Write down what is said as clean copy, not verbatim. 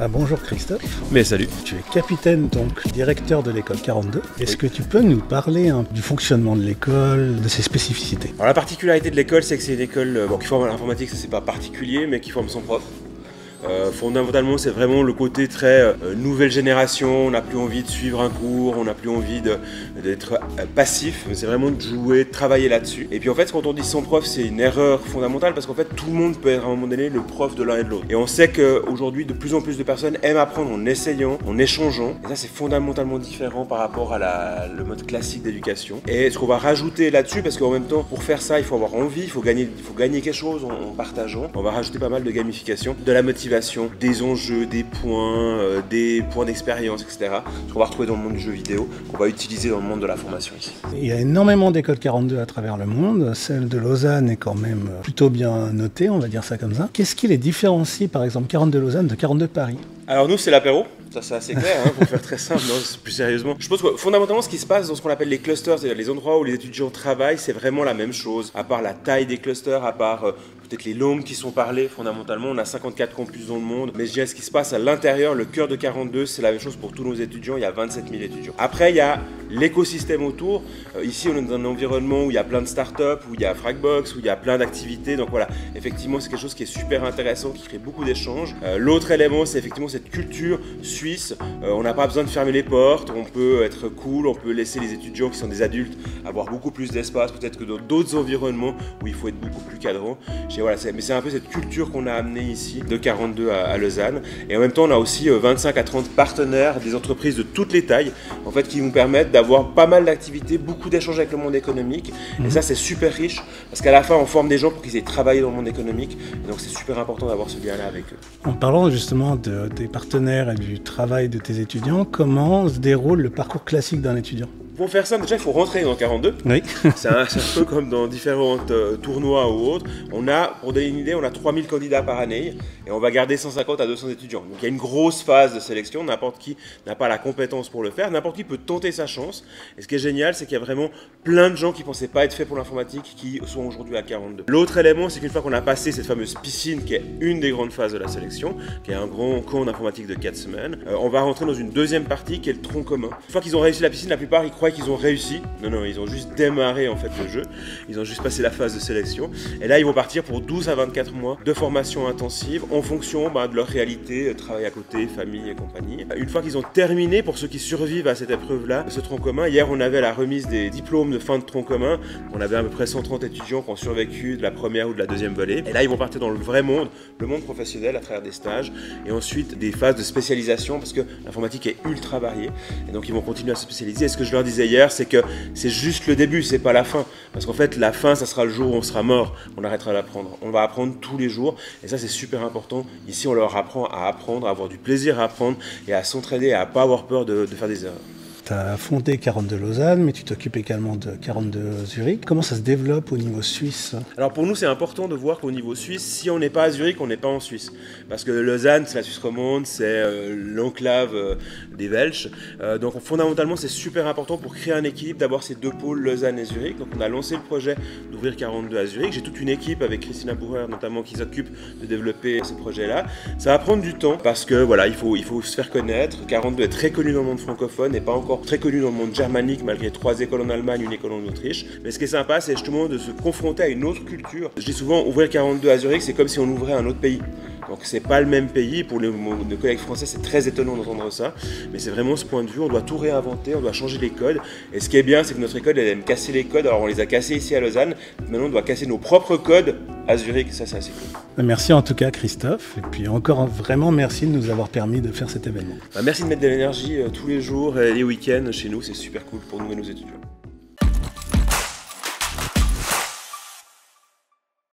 Bonjour Christophe. Mais salut. Tu es capitaine, donc directeur de l'école 42. Est-ce que tu peux nous parler du fonctionnement de l'école, de ses spécificités? Alors la particularité de l'école, c'est que c'est une école qui forme à l'informatique, ça c'est pas particulier, mais qui forme son prof. Fondamentalement, c'est vraiment le côté très nouvelle génération. On n'a plus envie de suivre un cours, on n'a plus envie d'être passif. C'est vraiment de jouer, de travailler là-dessus. Et puis en fait, quand on dit son prof, c'est une erreur fondamentale parce qu'en fait, tout le monde peut être à un moment donné le prof de l'un et de l'autre. Et on sait qu'aujourd'hui, de plus en plus de personnes aiment apprendre en essayant, en échangeant. Et ça, c'est fondamentalement différent par rapport à le mode classique d'éducation. Et ce qu'on va rajouter là-dessus, parce qu'en même temps, pour faire ça, il faut avoir envie, il faut gagner quelque chose en partageant. On va rajouter pas mal de gamification, de la motivation, des enjeux, des points d'expérience, etc. Ce qu'on va retrouver dans le monde du jeu vidéo, qu'on va utiliser dans le monde de la formation ici. Il y a énormément d'écoles 42 à travers le monde. Celle de Lausanne est quand même plutôt bien notée, on va dire ça comme ça. Qu'est-ce qui les différencie, par exemple, 42 Lausanne de 42 Paris? Alors nous, c'est l'apéro. Ça c'est assez clair, pour faire très simple, non, plus sérieusement. Je pense que fondamentalement ce qui se passe dans ce qu'on appelle les clusters, c'est-à-dire les endroits où les étudiants travaillent, c'est vraiment la même chose. À part la taille des clusters, à part peut-être les langues qui sont parlées, fondamentalement, on a 54 campus dans le monde. Mais je dirais ce qui se passe à l'intérieur, le cœur de 42, c'est la même chose pour tous nos étudiants, il y a 27 000 étudiants. Après, il y a l'écosystème autour. Ici, on est dans un environnement où il y a plein de startups, où il y a Fragbox, où il y a plein d'activités. Donc voilà, effectivement, c'est quelque chose qui est super intéressant, qui crée beaucoup d'échanges. L'autre élément, c'est effectivement cette culture suisse. On n'a pas besoin de fermer les portes, on peut être cool, on peut laisser les étudiants qui sont des adultes avoir beaucoup plus d'espace, peut-être que dans d'autres environnements où il faut être beaucoup plus cadrant. Voilà, mais c'est un peu cette culture qu'on a amenée ici de 42 à Lausanne. Et en même temps, on a aussi 25 à 30 partenaires, des entreprises de toutes les tailles, en fait, qui nous permettent d'avoir pas mal d'activités, beaucoup d'échanges avec le monde économique. Et ça, c'est super riche, parce qu'à la fin, on forme des gens pour qu'ils aient travaillé dans le monde économique. Et donc, c'est super important d'avoir ce lien-là avec eux. En parlant justement des partenaires et du travail de tes étudiants, comment se déroule le parcours classique d'un étudiant? Pour faire ça, déjà, il faut rentrer dans 42. Oui. C'est un peu comme dans différents tournois ou autres. Pour donner une idée, on a 3000 candidats par année et on va garder 150 à 200 étudiants. Donc il y a une grosse phase de sélection. N'importe qui n'a pas la compétence pour le faire. N'importe qui peut tenter sa chance. Et ce qui est génial, c'est qu'il y a vraiment plein de gens qui ne pensaient pas être faits pour l'informatique qui sont aujourd'hui à 42. L'autre élément, c'est qu'une fois qu'on a passé cette fameuse piscine qui est une des grandes phases de la sélection, qui est un grand camp d'informatique de 4 semaines, on va rentrer dans une deuxième partie qui est le tronc commun. Une fois qu'ils ont réussi la piscine, la plupart ils croient qu'ils ont réussi. Non, ils ont juste démarré en fait le jeu. Ils ont juste passé la phase de sélection. Et là, ils vont partir pour 12 à 24 mois de formation intensive en fonction de leur réalité, travail à côté, famille et compagnie. Une fois qu'ils ont terminé, pour ceux qui survivent à cette épreuve-là, ce tronc commun, hier on avait la remise des diplômes de fin de tronc commun. On avait à peu près 130 étudiants qui ont survécu de la première ou de la deuxième volée. Et là, ils vont partir dans le vrai monde, le monde professionnel à travers des stages et ensuite des phases de spécialisation parce que l'informatique est ultra variée. Et donc, ils vont continuer à se spécialiser. Et ce que je leur disais hier, c'est que c'est juste le début, c'est pas la fin. Parce qu'en fait, la fin, ça sera le jour où on sera mort, on arrêtera d'apprendre. On va apprendre tous les jours, et ça, c'est super important. Ici, on leur apprend à apprendre, à avoir du plaisir à apprendre, et à s'entraider, à pas avoir peur de faire des erreurs. Tu as fondé 42 Lausanne, mais tu t'occupes également de 42 Zurich. Comment ça se développe au niveau suisse? Alors pour nous, c'est important de voir qu'au niveau suisse, si on n'est pas à Zurich, on n'est pas en Suisse. Parce que Lausanne, c'est la Suisse romande, c'est l'enclave des Welsh. Donc fondamentalement, c'est super important pour créer un équilibre d'avoir ces deux pôles, Lausanne et Zurich. Donc on a lancé le projet d'ouvrir 42 à Zurich. J'ai toute une équipe avec Christina Bourer notamment qui s'occupe de développer ce projet-là. Ça va prendre du temps parce que voilà, il faut se faire connaître. 42 est très connu dans le monde francophone et pas encore très connu dans le monde germanique malgré 3 écoles en Allemagne, une école en Autriche. Mais ce qui est sympa, c'est justement de se confronter à une autre culture. Je dis souvent, ouvrir 42 à Zurich, c'est comme si on ouvrait un autre pays. Donc c'est pas le même pays. Pour nos collègues français, c'est très étonnant d'entendre ça. Mais c'est vraiment ce point de vue, on doit tout réinventer, on doit changer les codes. Et ce qui est bien, c'est que notre école, elle aime casser les codes. Alors on les a cassés ici à Lausanne. Maintenant, on doit casser nos propres codes à Zurich. Ça, c'est assez cool. Merci en tout cas, Christophe. Et puis encore vraiment merci de nous avoir permis de faire cet événement. Merci de mettre de l'énergie tous les jours et les week-ends chez nous. C'est super cool pour nous et nos étudiants.